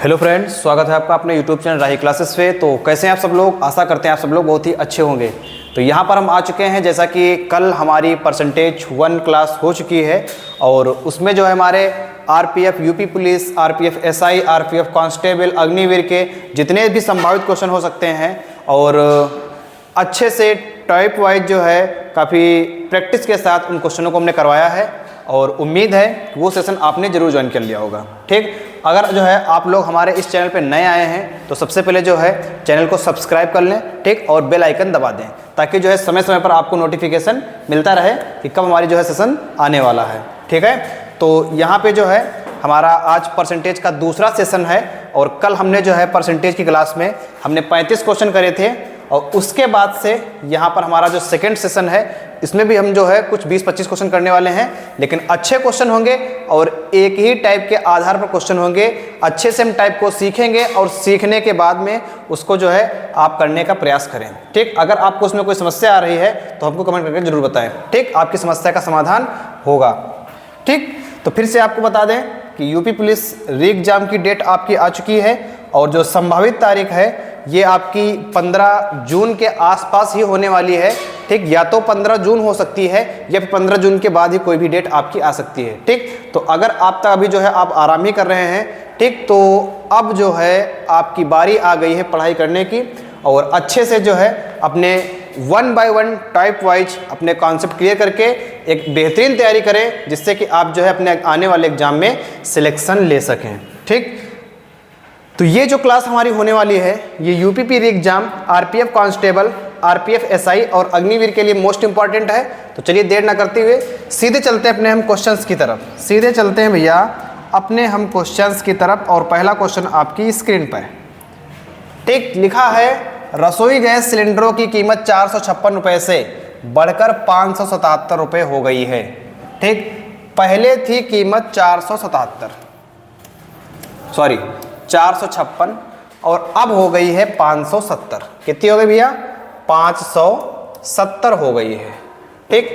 Hello friends, स्वागत है आपका अपने यूट्यूब चैनल राही क्लासेस पे। तो कैसे हैं आप सब लोग? आशा करते हैं आप सब लोग बहुत ही अच्छे होंगे। तो यहाँ पर हम आ चुके हैं, जैसा कि कल हमारी परसेंटेज 1 क्लास हो चुकी है और उसमें जो है हमारे RPF, UP police, RPF SI, RPF constable, Agniveer के जितने भी संभावित क्वेश्चन हो सकते हैं और अच्छे से टाइप वाइज जो है काफ़ी प्रैक्टिस के साथ उन क्वेश्चनों को हमने करवाया है और उम्मीद है कि वो सेशन आपने जरूर ज्वाइन कर लिया होगा। ठीक, अगर जो है आप लोग हमारे इस चैनल पे नए आए हैं तो सबसे पहले जो है चैनल को सब्सक्राइब कर लें, ठीक, और बेल आइकन दबा दें ताकि जो है समय समय पर आपको नोटिफिकेशन मिलता रहे कि कब हमारी जो है सेशन आने वाला है। ठीक है, तो यहाँ पे जो है हमारा आज परसेंटेज का दूसरा सेशन है और कल हमने जो है परसेंटेज की क्लास में हमने 35 क्वेश्चन करे थे और उसके बाद से यहाँ पर हमारा जो सेकंड सेशन है इसमें भी हम जो है कुछ 20-25 क्वेश्चन करने वाले हैं, लेकिन अच्छे क्वेश्चन होंगे और एक ही टाइप के आधार पर क्वेश्चन होंगे। अच्छे से हम टाइप को सीखेंगे और सीखने के बाद में उसको जो है आप करने का प्रयास करें। ठीक, अगर आपको उसमें कोई समस्या आ रही है तो हमको कमेंट करके जरूर बताएं। ठीक, आपकी समस्या का समाधान होगा। ठीक, तो फिर से आपको बता दें कि यूपी पुलिस री एग्जाम की डेट आपकी आ चुकी है और जो संभावित तारीख है ये आपकी 15 जून के आसपास ही होने वाली है। ठीक, या तो 15 जून हो सकती है या फिर 15 जून के बाद ही कोई भी डेट आपकी आ सकती है। ठीक, तो अगर आप तक अभी जो है आप आराम ही कर रहे हैं, ठीक, तो अब जो है आपकी बारी आ गई है पढ़ाई करने की और अच्छे से जो है अपने 1 बाय 1 टाइप वाइज अपने कॉन्सेप्ट क्लियर करके एक बेहतरीन तैयारी करें जिससे कि आप जो है अपने आने वाले एग्जाम में सिलेक्शन ले सकें। ठीक, तो ये जो क्लास हमारी होने वाली है ये यूपी री exam, RPF constable, RPF SI और अग्निवीर के लिए मोस्ट इंपॉर्टेंट है। तो चलिए देर ना करते हुए सीधे चलते हैं अपने हम क्वेश्चंस की तरफ। सीधे चलते हैं भैया अपने हम क्वेश्चंस की तरफ और पहला क्वेश्चन आपकी स्क्रीन पर। ठीक, लिखा है रसोई गैस सिलेंडरों की कीमत 456 रुपये से बढ़कर 577 रुपये हो गई है। ठीक, पहले थी कीमत 456 और अब हो गई है 570। कितनी हो गई भैया? 570 हो गई है। ठीक,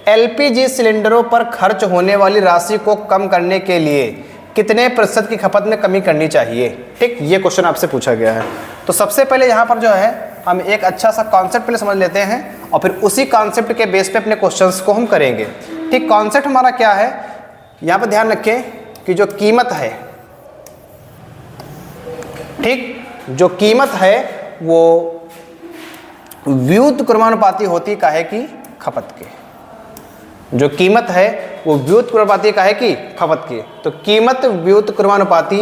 एलपीजी सिलेंडरों पर खर्च होने वाली राशि को कम करने के लिए कितने प्रतिशत की खपत में कमी करनी चाहिए? ठीक, ये क्वेश्चन आपसे पूछा गया है। तो सबसे पहले यहाँ पर जो है हम एक अच्छा सा कॉन्सेप्ट पहले समझ लेते हैं और फिर उसी कॉन्सेप्ट के बेस पे अपने क्वेश्चंस को हम करेंगे। ठीक, कॉन्सेप्ट हमारा क्या है? यहाँ पर ध्यान रखें कि जो कीमत है, ठीक, जो कीमत है वो व्युत्क्रमानुपाती होती काहे की? खपत के। जो कीमत है वो व्युत्क्रमानुपाती काहे की? खपत की। तो कीमत व्युत्क्रमानुपाती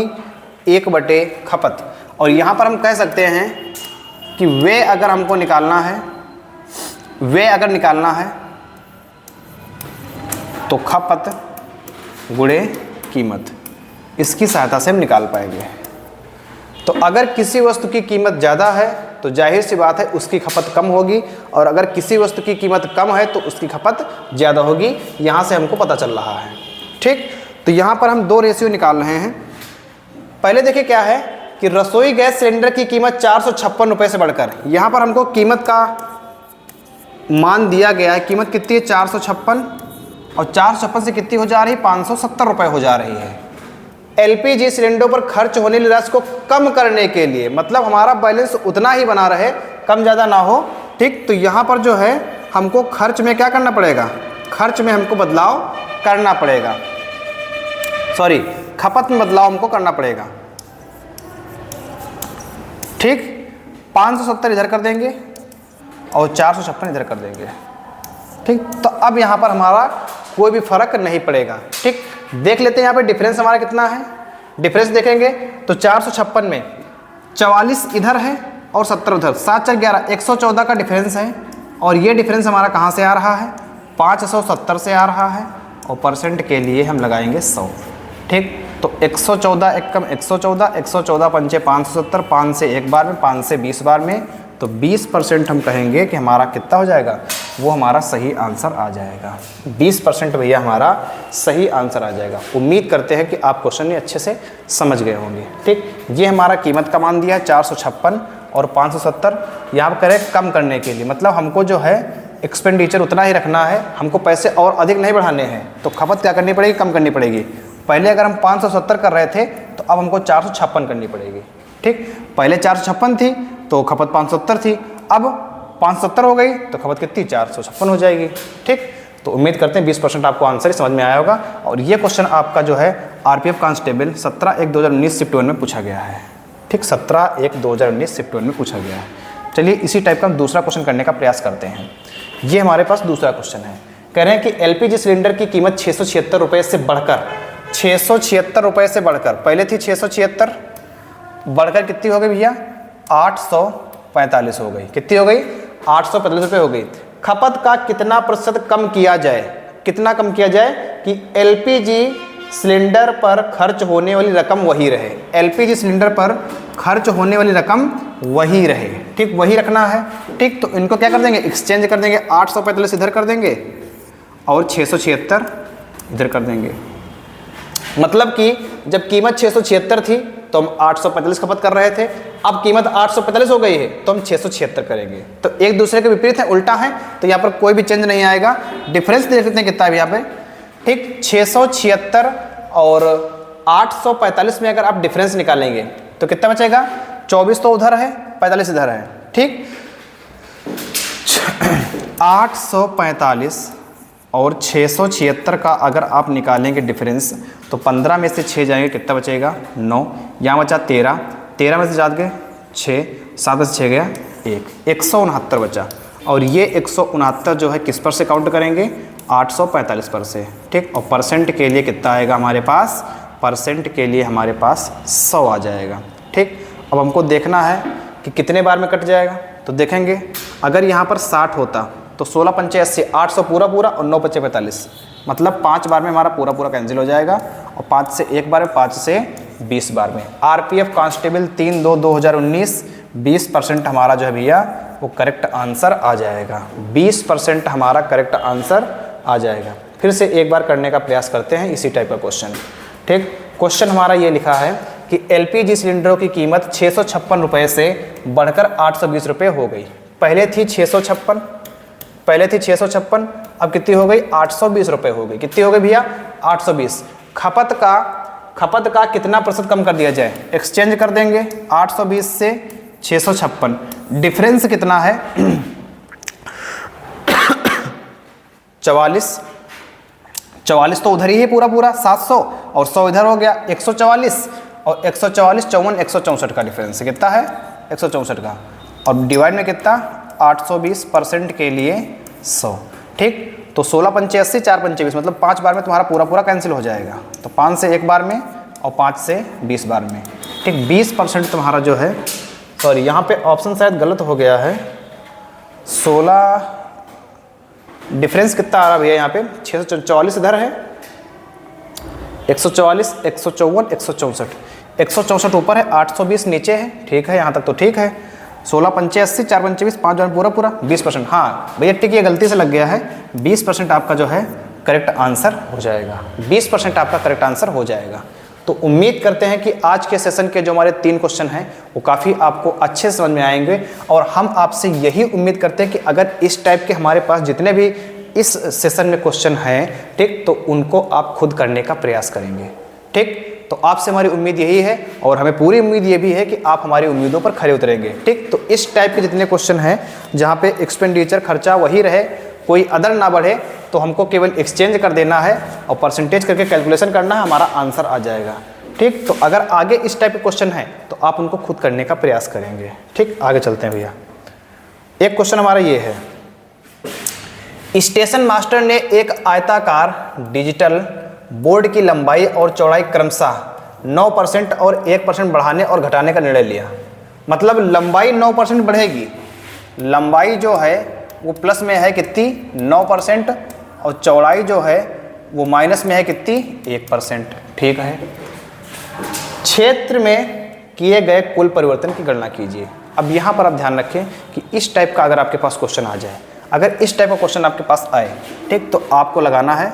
1/, खपत। और यहाँ पर हम कह सकते हैं कि वे अगर हमको निकालना है तो खपत गुणे कीमत, इसकी सहायता से हम निकाल पाएंगे। तो अगर किसी वस्तु की कीमत ज़्यादा है तो जाहिर सी बात है उसकी खपत कम होगी और अगर किसी वस्तु की कीमत कम है तो उसकी खपत ज़्यादा होगी। यहाँ से हमको पता चल रहा है। ठीक, तो यहाँ पर हम 2 रेशियो निकाल रहे हैं। पहले देखिए क्या है कि रसोई गैस सिलेंडर की कीमत 456 रुपये से बढ़कर, यहाँ पर हमको कीमत का मान दिया गया है। कीमत कितनी है? 456 और 456 से कितनी हो जा रही है? 570 रुपये हो जा रही है। एलपीजी सिलेंडरों पर खर्च होने वाली राशि को कम करने के लिए, मतलब हमारा बैलेंस उतना ही बना रहे, कम ज़्यादा ना हो। ठीक, तो यहाँ पर जो है हमको खर्च में क्या करना पड़ेगा? खर्च में हमको बदलाव करना पड़ेगा, खपत में बदलाव हमको करना पड़ेगा। ठीक, 570 इधर कर देंगे और 456 इधर कर देंगे। ठीक, तो अब यहाँ पर हमारा कोई भी फर्क नहीं पड़ेगा। ठीक, देख लेते हैं यहाँ पे डिफरेंस हमारा कितना है। डिफरेंस देखेंगे तो 456 में 44 इधर है और 70 उधर, 7 4 11, 114 का डिफरेंस है। और ये डिफरेंस हमारा कहाँ से आ रहा है? 570 से आ रहा है और परसेंट के लिए हम लगाएंगे 100। ठीक, तो 114 एक कम 114, 114 पंचे 570, 5 से एक बार में, 5 से 20 बार में, तो 20% हम कहेंगे कि हमारा कितना हो जाएगा? वो हमारा सही आंसर आ जाएगा। 20% भैया हमारा सही आंसर आ जाएगा। उम्मीद करते हैं कि आप क्वेश्चन में अच्छे से समझ गए होंगे। ठीक, ये हमारा कीमत का मान दिया है 456 और 570। यहाँ पर करें कम करने के लिए, मतलब हमको जो है एक्सपेंडिचर उतना ही रखना है, हमको पैसे और अधिक नहीं बढ़ाने हैं। तो खपत क्या करनी पड़ेगी? कम करनी पड़ेगी। पहले अगर हम 570 कर रहे थे तो अब हमको 456 करनी पड़ेगी। ठीक, पहले 456 थी तो खपत 570 थी, अब 570 हो गई तो खपत कितनी 456 हो जाएगी। ठीक, तो उम्मीद करते हैं 20% आपको आंसर समझ में आया होगा। और ये क्वेश्चन आपका जो है आरपीएफ कांस्टेबल 17/1/2019 शिफ्ट 1 में पूछा गया है। ठीक, 17/1/2019 शिफ्ट 1 में पूछा गया है। चलिए इसी टाइप का हम दूसरा क्वेश्चन करने का प्रयास करते हैं। ये हमारे पास दूसरा क्वेश्चन है, कह रहे हैं कि एलपीजी सिलेंडर की कीमत 676 रुपये से बढ़कर 676 रुपये से बढ़कर, पहले थी 676, बढ़कर कितनी हो गई भैया 845 हो गई। कितनी हो गई 845 रुपये हो गई। खपत का कितना प्रतिशत कम किया जाए, कितना कम किया जाए कि एलपीजी सिलेंडर पर खर्च होने वाली रकम वही रहे, एलपीजी सिलेंडर पर खर्च होने वाली रकम वही रहे। ठीक, वही रखना है। ठीक, तो इनको क्या कर देंगे, एक्सचेंज कर देंगे, 845 इधर कर देंगे और 676 इधर कर देंगे। मतलब कि जब कीमत 676 थी तो हम 845 खपत कर रहे थे, अब कीमत 845 हो गई है तो हम 676 करेंगे। तो एक दूसरे के विपरीत है, उल्टा है, तो यहाँ पर कोई भी चेंज नहीं आएगा। डिफरेंस देख लेते हैं कितना है यहाँ पे। ठीक, 676 और 845 में अगर आप डिफरेंस निकालेंगे तो कितना बचेगा, 24 तो उधर है, 45 इधर है। ठीक, 845 और 676 का अगर आप निकालेंगे डिफरेंस तो 15 में से 6 जाएंगे, कितना बचेगा 9, यहाँ बचा 13, 13 में से जात गए 6, 7 में से 6 गया 1, 169 बचा। और ये 169 जो है किस पर से काउंट करेंगे, 845 पर से। ठीक, और परसेंट के लिए कितना आएगा हमारे पास, परसेंट के लिए हमारे पास 100 आ जाएगा। ठीक, अब हमको देखना है कि कितने बार में कट जाएगा। तो देखेंगे अगर यहाँ पर 60 होता तो 16 पंचे 80, 800 पूरा पूरा और 9 पंचे 45, मतलब 5 बार में हमारा पूरा पूरा कैंसिल हो जाएगा। और 5 से 1 बार में, 5 से 20 बार में। आरपीएफ कांस्टेबल 3/2/2019 20% हमारा जो है भैया वो करेक्ट आंसर आ जाएगा। 20% हमारा करेक्ट आंसर आ जाएगा। फिर से एक बार करने का प्रयास करते हैं इसी टाइप का क्वेश्चन। ठीक, क्वेश्चन हमारा ये लिखा है कि एलपीजी सिलेंडरों की कीमत 656 रुपये से बढ़कर 820 रुपये हो गई। पहले थी 656, अब कितनी हो गई 820 रुपये हो गई। कितनी हो गई भैया 820। खपत का कितना प्रतिशत कम कर दिया जाए, एक्सचेंज कर देंगे 820 से 656, डिफरेंस कितना है 44 तो उधर ही है पूरा पूरा 700 और 100 इधर हो गया 144 और 144 54 164 का डिफरेंस कितना है 164 का। और डिवाइड में कितना 820% के लिए 100। ठीक, तो 16 पंचे 80, 4 पंचे 20, मतलब 5 बार में तुम्हारा पूरा पूरा कैंसिल हो जाएगा। तो 5 से 1 बार में और 5 से 20 बार में। ठीक, 20% तुम्हारा जो है, सॉरी यहाँ पे ऑप्शन शायद गलत हो गया है, 16 डिफरेंस कितना आ रहा भैया यहाँ पे 644 इधर है, 144 154 164 164 ऊपर है, 820 नीचे है। ठीक है, यहाँ तक तो ठीक है। 16 पंचे 80, 4 पंचे 20, 5 बार पूरा पूरा 20%। हाँ भैया ठीक, ये गलती से लग गया है। 20% आपका जो है करेक्ट आंसर हो जाएगा। 20% आपका करेक्ट आंसर हो जाएगा। तो उम्मीद करते हैं कि आज के सेशन के जो हमारे 3 क्वेश्चन हैं वो काफ़ी आपको अच्छे समझ में आएंगे। और हम आपसे यही उम्मीद करते हैं कि अगर इस टाइप के हमारे पास जितने भी इस सेशन में क्वेश्चन हैं, ठीक, तो उनको आप खुद करने का प्रयास करेंगे। ठीक, तो आपसे हमारी उम्मीद यही है और हमें पूरी उम्मीद ये भी है कि आप हमारी उम्मीदों पर खरे उतरेंगे। ठीक, तो इस टाइप के जितने क्वेश्चन हैं जहाँ पे एक्सपेंडिचर खर्चा वही रहे, कोई अदर ना बढ़े, तो हमको केवल एक्सचेंज कर देना है और परसेंटेज करके कैलकुलेशन करना है, हमारा आंसर आ जाएगा। ठीक, तो अगर आगे इस टाइप के क्वेश्चन हैं तो आप उनको खुद करने का प्रयास करेंगे। ठीक, आगे चलते हैं भैया। एक क्वेश्चन हमारा ये है, स्टेशन मास्टर ने एक आयताकार डिजिटल बोर्ड की लंबाई और चौड़ाई क्रमशः 9% और 1% बढ़ाने और घटाने का निर्णय लिया। मतलब लंबाई 9% बढ़ेगी, लंबाई जो है वो प्लस में है कितनी 9% और चौड़ाई जो है वो माइनस में है कितनी 1%। ठीक है, क्षेत्र में किए गए कुल परिवर्तन की गणना कीजिए। अब यहाँ पर आप ध्यान रखें कि इस टाइप का अगर आपके पास क्वेश्चन आ जाए, अगर इस टाइप का क्वेश्चन आपके पास आए, ठीक, तो आपको लगाना है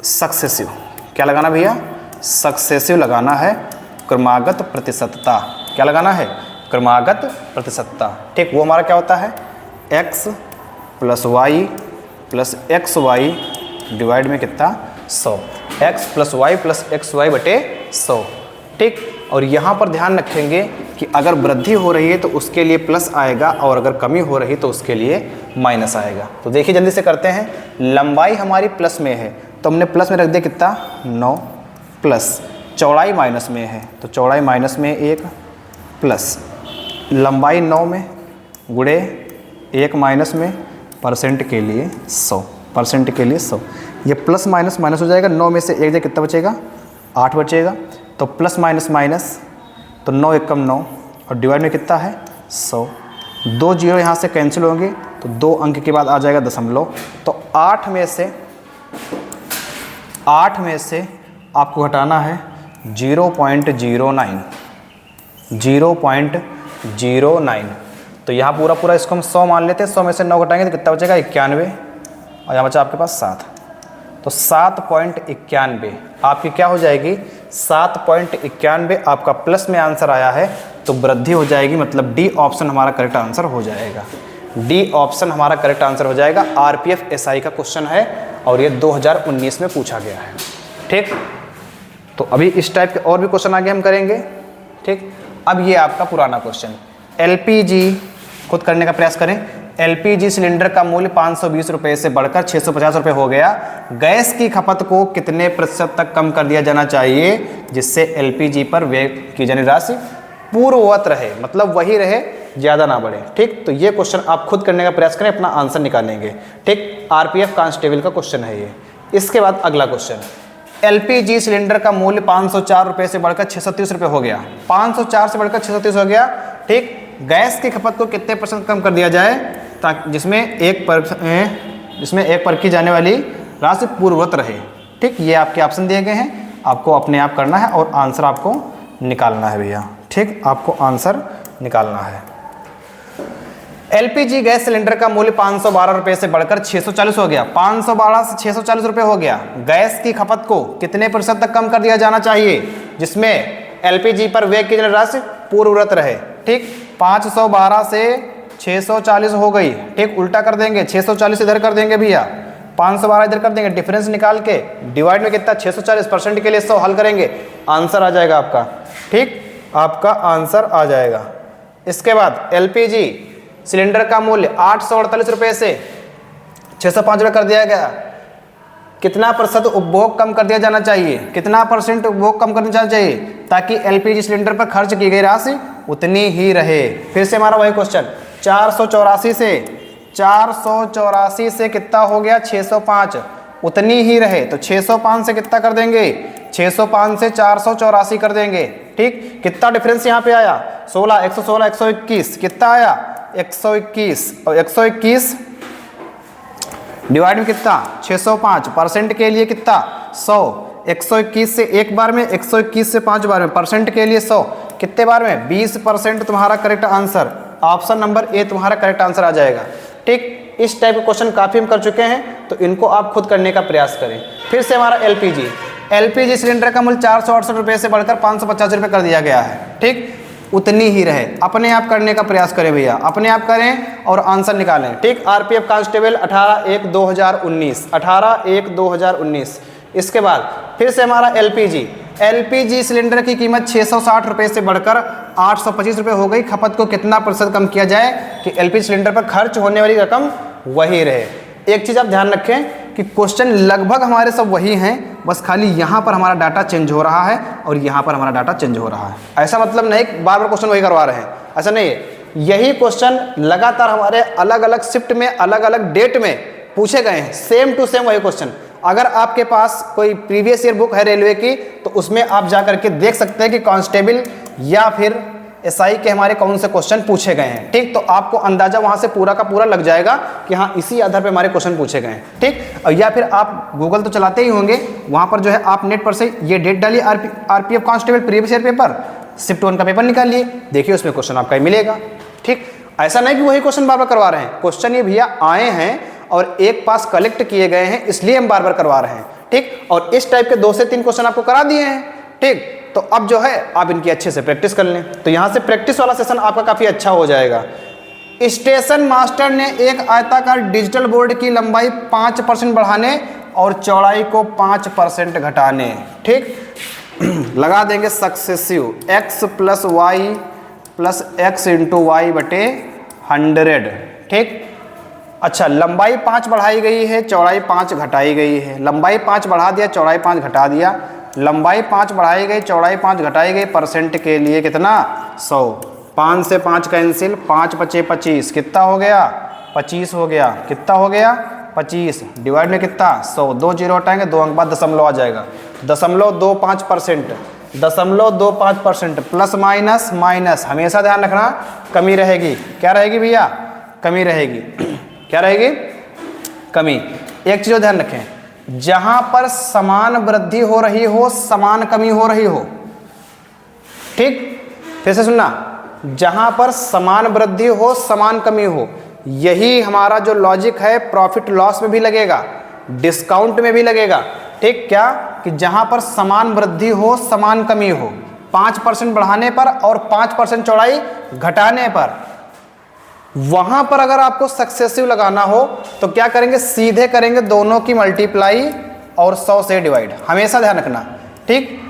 सक्सेसिव। क्या लगाना भैया, सक्सेसिव लगाना है, क्रमागत प्रतिशतता। क्या लगाना है, क्रमागत प्रतिशतता। ठीक, वो हमारा क्या होता है x + y + xy डिवाइड में कितना 100। x plus y plus x y बटे 100। ठीक, और यहाँ पर ध्यान रखेंगे कि अगर वृद्धि हो रही है तो उसके लिए प्लस आएगा और अगर कमी हो रही तो उसके लिए माइनस आएगा। तो देखिए जल्दी से करते हैं। लंबाई हमारी प्लस में है तो हमने प्लस में रख दिया कितना 9, प्लस चौड़ाई माइनस में है तो चौड़ाई माइनस में 1, प्लस लंबाई 9 में गुणे 1 माइनस में परसेंट के लिए 100, परसेंट के लिए 100। ये प्लस माइनस माइनस हो जाएगा, 9 में से 1 दे कितना बचेगा 8 बचेगा। तो प्लस माइनस माइनस तो 9 एकम 9 और डिवाइड में कितना है 100। 2 जीरो यहाँ से कैंसिल होंगे तो 2 अंक के बाद आ जाएगा दशमलव। तो 8 में से आपको घटाना है 0.09, 0.09। तो यहाँ पूरा पूरा इसको हम 100 मान लेते हैं। 100 में से 9 घटाएंगे तो कितना बचेगा 91 और यहाँ बचा आपके पास 7। तो 7.91 आपकी क्या हो जाएगी 7.91 आपका प्लस में आंसर आया है तो वृद्धि हो जाएगी, मतलब डी ऑप्शन हमारा करेक्ट आंसर हो जाएगा। डी ऑप्शन हमारा करेक्ट आंसर हो जाएगा। आरपीएफ एसआई का क्वेश्चन है और ये 2019 में पूछा गया है। ठीक, तो अभी इस टाइप के और भी क्वेश्चन आगे हम करेंगे। ठीक, अब ये आपका पुराना क्वेश्चन एलपीजी खुद करने का प्रयास करें। एलपीजी सिलेंडर का मूल्य 520 रुपये से बढ़कर 650 रुपये हो गया। गैस की खपत को कितने प्रतिशत तक कम कर दिया जाना चाहिए जिससे एलपीजी पर व्यय की जाने राशि पूर्ववत रहे, मतलब वही रहे, ज़्यादा ना बढ़े। ठीक, तो ये क्वेश्चन आप खुद करने का प्रयास करें, अपना आंसर निकालेंगे। ठीक, आरपीएफ कांस्टेबल का क्वेश्चन है ये। इसके बाद अगला क्वेश्चन एलपीजी सिलेंडर का मूल्य 504 रुपये से बढ़कर 630 रुपये हो गया। 504 से बढ़कर 630 हो गया। ठीक, गैस की खपत को कितने % कम कर दिया जाए ताकि जिसमें एक पर की जाने वाली राशि पूर्ववत रहे। ठीक, ये आपके ऑप्शन दिए गए हैं, आपको अपने आप करना है और आंसर आपको निकालना है भैया। ठीक, आपको आंसर निकालना है। एलपीजी गैस सिलेंडर का मूल्य 512 रुपये से बढ़कर 640 हो गया। 512 से 640 रुपये हो गया। गैस की खपत को कितने % तक कम कर दिया जाना चाहिए जिसमें एलपीजी पर व्यय की जाने राशि पूर्ववत रहे। ठीक, 512 से 640 हो गई। ठीक, उल्टा कर देंगे, 640 इधर कर देंगे भैया, 512 इधर कर देंगे, डिफरेंस निकाल के डिवाइड में कितना 640 % के लिए 100 हल करेंगे, आंसर आ जाएगा आपका। ठीक, आपका आंसर आ जाएगा। इसके बाद एलपीजी सिलेंडर का मूल्य 848 रुपये से 605 रुपये कर दिया गया। कितना % उपभोग कम कर दिया जाना चाहिए, कितना % उपभोग कम करना चाहिए ताकि एलपीजी सिलेंडर पर खर्च की गई राशि उतनी ही रहे। फिर से हमारा वही क्वेश्चन 484 से कितना हो गया 605, उतनी ही रहे। तो 605 से कितना कर देंगे 605 से 484 कर देंगे। ठीक, कितना डिफरेंस यहाँ पे आया 16, 116, 121 कितना आया 121 और 121 डिवाइड में कितना 605, % के लिए कितना 100, 121 से एक बार में, 121 से 5 बार में, % के लिए 100 कितने बार में 20% तुम्हारा correct answer. Option number A तुम्हारा करेक्ट आंसर आ जाएगा। ठीक, इस टाइप के क्वेश्चन काफ़ी हम कर चुके हैं तो इनको आप खुद करने का प्रयास करें। फिर से हमारा एलपीजी सिलेंडर का मूल्य 468 रुपये से बढ़कर 550 रुपये कर दिया गया है। ठीक, उतनी ही रहे, अपने आप करने का प्रयास करें भैया, अपने आप करें और आंसर निकालें। ठीक, आरपीएफ कांस्टेबल 18/1/2019, 18/1/2019। इसके बाद फिर से हमारा एलपीजी सिलेंडर की कीमत 660 रुपये से बढ़कर 825 रुपये हो गई। खपत को कितना % कम किया जाए कि एलपीजी सिलेंडर पर खर्च होने वाली रकम वही रहे। एक चीज़ आप ध्यान रखें कि क्वेश्चन लगभग हमारे सब वही हैं, बस खाली यहाँ पर हमारा डाटा चेंज हो रहा है और यहाँ पर हमारा डाटा चेंज हो रहा है। ऐसा मतलब नहीं बार बार क्वेश्चन वही करवा रहे हैं, ऐसा नहीं है। यही क्वेश्चन लगातार हमारे अलग अलग शिफ्ट में, अलग अलग डेट में पूछे गए हैं, सेम टू सेम वही क्वेश्चन। अगर आपके पास कोई प्रीवियस ईयर बुक है रेलवे की तो उसमें आप जा करके देख सकते हैं कि कांस्टेबल या फिर एसआई के हमारे कौन से क्वेश्चन पूछे गए हैं। ठीक, तो आपको अंदाजा वहां से पूरा का पूरा लग जाएगा कि हाँ इसी आधार पे हमारे क्वेश्चन पूछे गए हैं। ठीक, और या फिर आप गूगल तो चलाते ही होंगे, वहां पर जो है आप नेट पर से ये डेट डालिए RPF constable previous year paper, shift 1 का पेपर निकालिए, देखिए उसमें क्वेश्चन आपका ही मिलेगा। ठीक, ऐसा नहीं कि वही क्वेश्चन बार बार करवा रहे हैं, क्वेश्चन ये भैया आए हैं और एक पास कलेक्ट किए गए हैं इसलिए हम बार बार करवा रहे हैं। ठीक, और इस टाइप के 2 से 3 क्वेश्चन आपको करा दिए हैं। ठीक, तो अब जो है आप इनकी अच्छे से प्रैक्टिस कर लें, तो यहाँ से प्रैक्टिस वाला सेशन आपका काफ़ी अच्छा हो जाएगा। स्टेशन मास्टर ने एक आयताकार डिजिटल बोर्ड की लंबाई 5% बढ़ाने और चौड़ाई को 5% घटाने। ठीक, लगा देंगे successive x plus y plus x into y बटे 100। ठीक, अच्छा लंबाई 5 बढ़ाई गई है, चौड़ाई 5 घटाई गई है। लंबाई 5 बढ़ा दिया, चौड़ाई 5 घटा दिया। लंबाई 5 बढ़ाई गई, चौड़ाई 5 घटाई गई। परसेंट के लिए कितना 100। 5 से 5 कैंसिल, 5 बचे 25, कितना हो गया 25 हो गया। कितना हो गया 25, डिवाइड में कितना 100। 2 जीरो हटाएंगे, 2 अंक बाद दशमलव आ जाएगा। 0.25%, 0.25% प्लस माइनस माइनस, हमेशा ध्यान रखना कमी रहेगी। क्या रहेगी भैया, कमी रहेगी। क्या रहेगी, कमी। एक चीज ध्यान रखें, जहां पर समान वृद्धि हो रही हो समान कमी हो रही हो। ठीक, फिर से सुनना, जहां पर समान वृद्धि हो समान कमी हो, यही हमारा जो लॉजिक है प्रॉफिट लॉस में भी लगेगा, डिस्काउंट में भी लगेगा। ठीक, क्या कि जहां पर समान वृद्धि हो समान कमी हो, 5% बढ़ाने पर और 5% चौड़ाई घटाने पर, वहां पर अगर आपको सक्सेसिव लगाना हो तो क्या करेंगे, सीधे करेंगे दोनों की मल्टीप्लाई और 100 से डिवाइड। हमेशा ध्यान रखना। ठीक,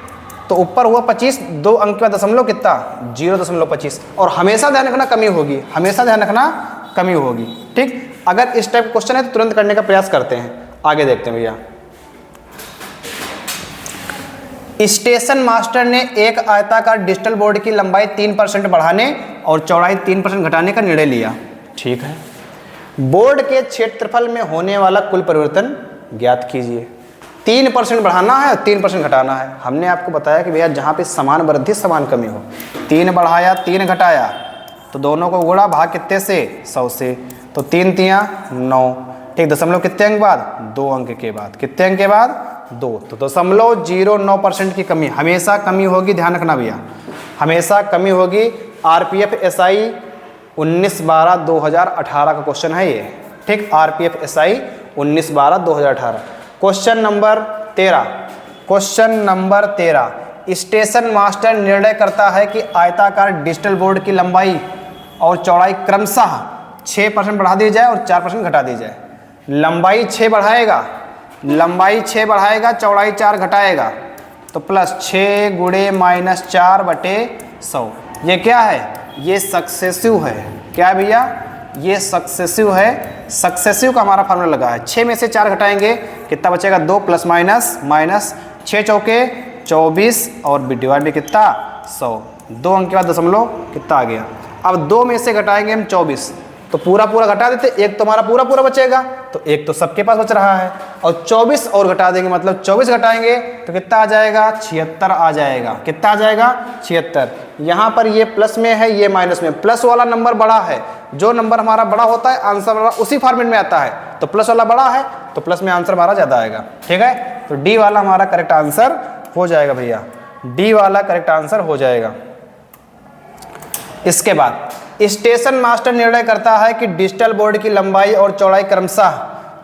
तो ऊपर हुआ 25, 2 अंक का दशमलव कितना 0.25, और हमेशा ध्यान रखना कमी होगी, हमेशा ध्यान रखना कमी होगी। ठीक, अगर इस टाइप क्वेश्चन है तो तुरंत करने का प्रयास करते हैं। आगे देखते हैं भैया। स्टेशन मास्टर ने एक आयताकार डिजिटल बोर्ड की लंबाई 3% बढ़ाने और चौड़ाई 3% घटाने का निर्णय लिया। ठीक है, बोर्ड के क्षेत्रफल में होने वाला कुल परिवर्तन ज्ञात कीजिए। 3% बढ़ाना है और 3% घटाना है। हमने आपको बताया कि भैया जहाँ पे समान वृद्धि समान कमी हो, 3 बढ़ाया 3 घटाया तो दोनों को गुणा भाग कितने से 100 से, तो 3 तियां 9। ठीक, दशमलव कितने अंक बाद 2 अंक के बाद, कितने अंक के बाद 2, तो 0.09% की कमी। हमेशा कमी होगी, ध्यान रखना भैया, हमेशा कमी होगी। आरपीएफ एसआई 19/12/2018 का क्वेश्चन है ये। ठीक, RPF SI 19/12/2018। Question number 13, question number 13, station master निर्णय करता है कि आयताकार डिजिटल बोर्ड की लंबाई और चौड़ाई क्रमशः 6% बढ़ा दी जाए और 4% घटा दी जाए। लंबाई 6 बढ़ाएगा, लंबाई 6 बढ़ाएगा, चौड़ाई 4 घटाएगा, तो प्लस 6 गुणे माइनस 4 बटे 100। ये क्या है, ये सक्सेसिव है। क्या भैया, ये सक्सेसिव है। सक्सेसिव का हमारा फार्मूला लगा है, 6 में से 4 घटाएंगे कितना बचेगा 2 प्लस माइनस माइनस 6 चौके 24 और डिवाइड में कितना 100। 2 अंक के बाद दशमलव कितना आ गया। अब 2 में से घटाएंगे हम 24, तो पूरा पूरा घटा देते, एक तो हमारा पूरा पूरा बचेगा, तो एक तो सबके पास बच रहा है, और 24 और घटा देंगे, मतलब 24 घटाएंगे तो कितना आ जाएगा 76 आ जाएगा। कितना आ जाएगा 76। यहाँ पर ये प्लस में है, ये माइनस में। प्लस वाला नंबर बड़ा है, जो नंबर हमारा बड़ा होता है आंसर बड़ा उसी फॉर्मेट में आता है, तो प्लस वाला बड़ा है तो प्लस में आंसर हमारा ज़्यादा आएगा। ठीक है, तो डी वाला हमारा करेक्ट आंसर हो जाएगा भैया, डी वाला करेक्ट आंसर हो जाएगा। इसके बाद स्टेशन मास्टर निर्णय करता है कि डिजिटल बोर्ड की लंबाई और चौड़ाई क्रमशः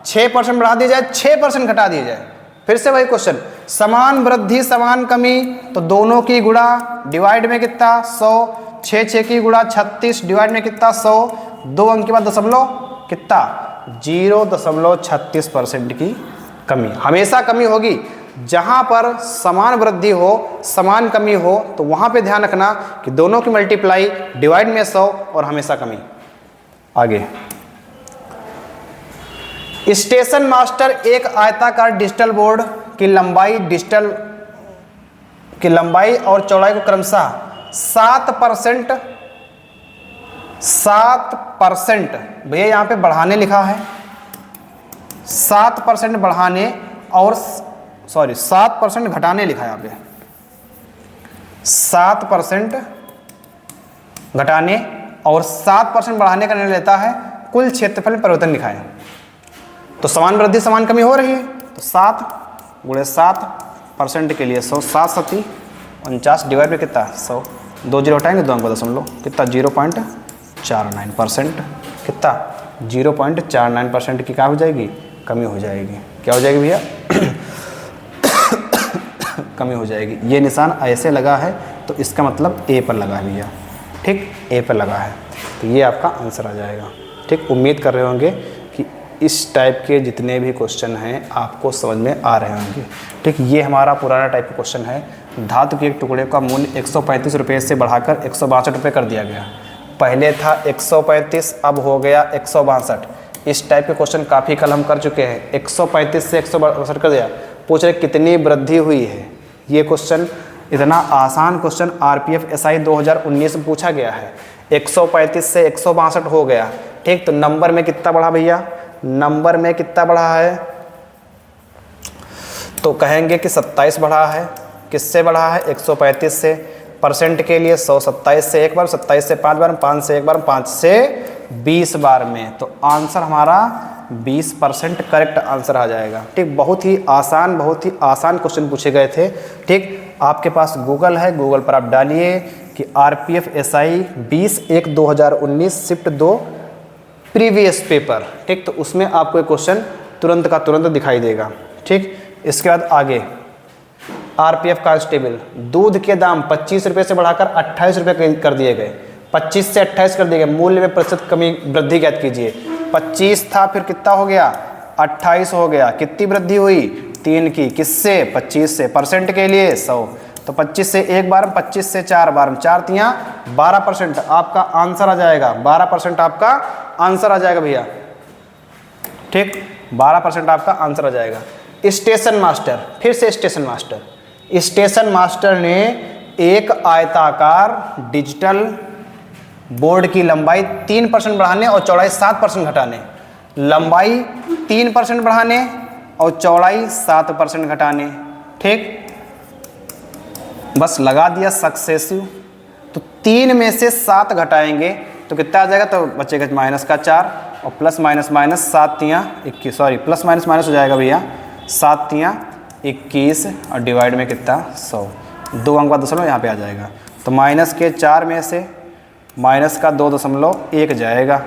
6% बढ़ा दी जाए, 6% घटा दी जाए। फिर से वही क्वेश्चन, समान वृद्धि समान कमी, तो दोनों की गुणा, डिवाइड में कितना 100, 6 की गुणा 36, डिवाइड में कितना 100, 2 अंक के बाद दशमलव कितना 0.36% की कमी। हमेशा कमी होगी, जहां पर समान वृद्धि हो समान कमी हो तो वहां पे ध्यान रखना कि दोनों की मल्टीप्लाई, डिवाइड में 100 और हमेशा कमी। आगे, स्टेशन मास्टर एक आयताकार डिजिटल बोर्ड की लंबाई और चौड़ाई को क्रमशः 7% भैया यहाँ पे बढ़ाने लिखा है, 7% बढ़ाने और 7% घटाने लिखा है यहाँ पे। 7% घटाने और 7% बढ़ाने का निर्णय लेता है, कुल क्षेत्रफल में परिवर्तन लिखा है। तो समान वृद्धि समान कमी हो रही है, तो 7 गुणे 7% के लिए 100, 7 7 49 डिवाइड में कितना 100, 2 जीरो हटाएंगे 2 अंक का दशमलव कितना 0.49%, कितना 0.49% की क्या हो जाएगी, कमी हो जाएगी। क्या हो जाएगी भैया कमी हो जाएगी। ये निशान ऐसे लगा है तो इसका मतलब ए पर लगा है भैया। ठीक, ए पर लगा है, तो ये आपका आंसर आ जाएगा। ठीक, उम्मीद कर रहे होंगे कि इस टाइप के जितने भी क्वेश्चन हैं आपको समझ में आ रहे होंगे। ठीक, ये हमारा पुराना टाइप का क्वेश्चन है। धातु के एक टुकड़े का मूल्य 135 रुपये से बढ़ाकर 162 रुपये कर दिया गया। पहले था 135, अब हो गया 162। इस टाइप के क्वेश्चन काफ़ी कल हम कर चुके हैं। 135 से 162 कर दिया, पूछ रहे कितनी वृद्धि हुई है। ये क्वेश्चन इतना आसान क्वेश्चन आरपीएफ एसआई 2019 में पूछा गया है। 135 से 162 हो गया। ठीक, तो नंबर में कितना बढ़ा भैया? नंबर में कितना बढ़ा है? तो कहेंगे कि 27 बढ़ा है। किससे बढ़ा है? 135 से। परसेंट के लिए 100, 27 से एक बार, 27 से 5 बार, 5 से एक बार, 5 से 20 बार में। तो आंसर हमारा 20% करेक्ट आंसर आ जाएगा। ठीक, बहुत ही आसान क्वेश्चन पूछे गए थे। ठीक, आपके पास गूगल है, गूगल पर आप डालिए कि RPF SI 20/1/2019 shift 2 previous paper. ठीक, तो उसमें आपको एक क्वेश्चन तुरंत का तुरंत दिखाई देगा। ठीक, इसके बाद आगे आरपीएफ कांस्टेबल, दूध के दाम 25 रुपये से बढ़ाकर 28 रुपये कर दिए गए। 25 से 28 कर दिए गए। मूल्य में प्रतिशत कमी वृद्धि ज्ञात कीजिए। 25 था, फिर कितना हो गया? 28 हो गया। कितनी वृद्धि हुई? 3 की। किससे? 25 से। परसेंट के लिए 100, तो 25 से एक बार, 25 से 4 बार, 4 तियाँ 12% आपका आंसर आ जाएगा। 12% आपका आंसर आ जाएगा भैया। ठीक, 12% आपका आंसर आ जाएगा। स्टेशन मास्टर, फिर से स्टेशन मास्टर। स्टेशन मास्टर ने एक आयताकार डिजिटल बोर्ड की लंबाई 3% बढ़ाने और चौड़ाई 7% घटाने, लंबाई 3% बढ़ाने और चौड़ाई 7% घटाने। ठीक, बस लगा दिया सक्सेसिव। तो 3 में से 7 घटाएंगे तो कितना आ जाएगा? तो बचेगा -4 और plus minus minus 7 तियाँ 21, sorry plus minus minus हो जाएगा भैया। 7 तियाँ 21 और डिवाइड में कितना? 100। 2 अंक का दशमलव यहाँ पे आ जाएगा। तो माइनस के 4 में से माइनस का 2.1 जाएगा।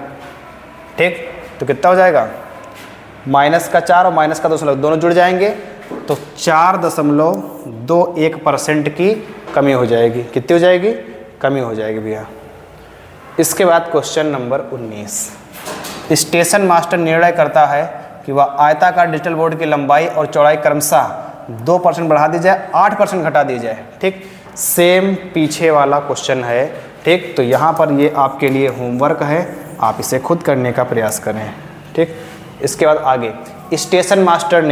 ठीक, तो कितना हो जाएगा? माइनस का 4 और माइनस का 2 दोनों जुड़ जाएंगे तो 4.21% की कमी हो जाएगी। कितनी हो जाएगी? कमी हो जाएगी भैया। इसके बाद क्वेश्चन नंबर 19। स्टेशन मास्टर निर्णय करता है कि वह आयताकार डिजिटल बोर्ड की लंबाई और चौड़ाई क्रमशः 2% बढ़ा दी जाए, 8% घटा दी जाए। ठीक, सेम पीछे वाला क्वेश्चन है। ठीक, तो यहाँ पर ये आपके लिए होमवर्क है, आप इसे खुद करने का प्रयास करें। ठीक, इसके बाद आगे स्टेशन मास्टर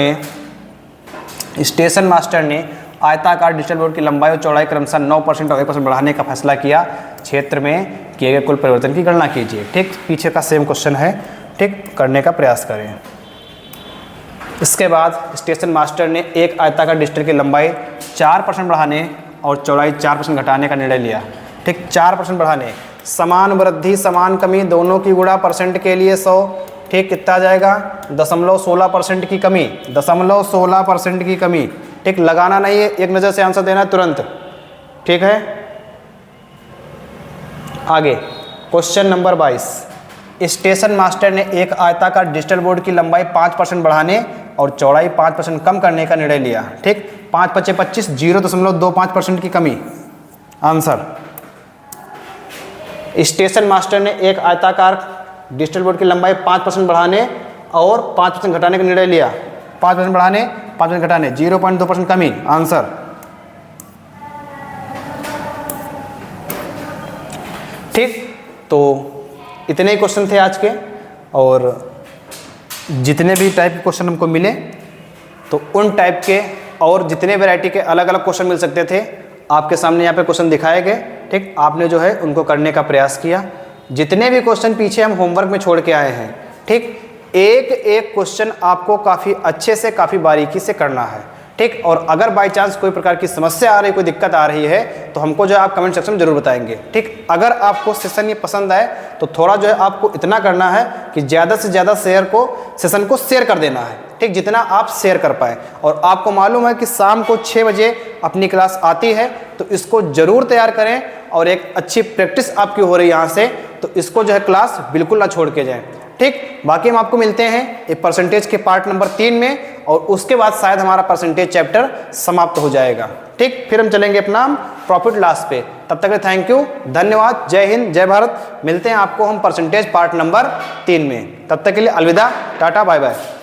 ने आयताकार डिजिटल बोर्ड की लंबाई और चौड़ाई क्रमशः 9% और 1% बढ़ाने का फैसला किया। क्षेत्र में किए गए कुल परिवर्तन की गणना कीजिए। ठीक, पीछे का सेम क्वेश्चन है। ठीक, करने का प्रयास करें। इसके बाद स्टेशन मास्टर ने एक आयताकार डिजिटल की लंबाई 4% बढ़ाने और चौड़ाई 4% घटाने का निर्णय लिया। ठीक, 4% बढ़ाने, समान वृद्धि समान कमी दोनों की गुणा, परसेंट के लिए 100। ठीक, कितना आ जाएगा? 0.16% की कमी, 0.16% की कमी। ठीक, लगाना नहीं है, एक नज़र से आंसर देना है तुरंत। ठीक है, आगे क्वेश्चन नंबर 22। स्टेशन मास्टर ने एक आयताकार डिजिटल बोर्ड की लंबाई 5% बढ़ाने और चौड़ाई 5% कम करने का निर्णय लिया। ठीक, 5 × 5 = 25, 0.25% की कमी। आंसर, स्टेशन मास्टर ने एक आयताकार डिजिटल बोर्ड की लंबाई 5% बढ़ाने और 5% घटाने का निर्णय लिया। 5% बढ़ाने, 5% घटाने, 0.2% कमी। आंसर, ठीक, तो इतने ही क्वेश्चन थे आज के। और जितने भी टाइप के क्वेश्चन हमको मिले तो उन टाइप के और जितने वैरायटी के अलग अलग क्वेश्चन मिल सकते थे आपके सामने यहाँ पे क्वेश्चन दिखाए गए। ठीक, आपने जो है उनको करने का प्रयास किया। जितने भी क्वेश्चन पीछे हम होमवर्क में छोड़ के आए हैं, ठीक, एक एक क्वेश्चन आपको काफ़ी अच्छे से, काफ़ी बारीकी से करना है। ठीक, और अगर बाई चांस कोई प्रकार की समस्या आ रही, कोई दिक्कत आ रही है तो हमको जो है आप कमेंट सेक्शन में जरूर बताएंगे। ठीक, अगर आपको सेशन ये पसंद आए तो थोड़ा जो है आपको इतना करना है कि ज़्यादा से ज़्यादा सेशन को शेयर कर देना है। ठीक, जितना आप शेयर कर पाएँ। और आपको मालूम है कि शाम को 6 बजे अपनी क्लास आती है, तो इसको ज़रूर तैयार करें और एक अच्छी प्रैक्टिस आपकी हो रही है यहाँ से, तो इसको जो है क्लास बिल्कुल ना छोड़ के जाएँ। ठीक, बाकी हम आपको मिलते हैं एक परसेंटेज के पार्ट नंबर 3 में। और उसके बाद शायद हमारा परसेंटेज चैप्टर समाप्त हो जाएगा। ठीक, फिर हम चलेंगे अपना प्रॉफिट लॉस पे। तब तक थैंक यू, धन्यवाद, जय हिंद, जय भारत। मिलते हैं आपको हम परसेंटेज पार्ट नंबर 3 में। तब तक के लिए अलविदा, टाटा, बाय बाय।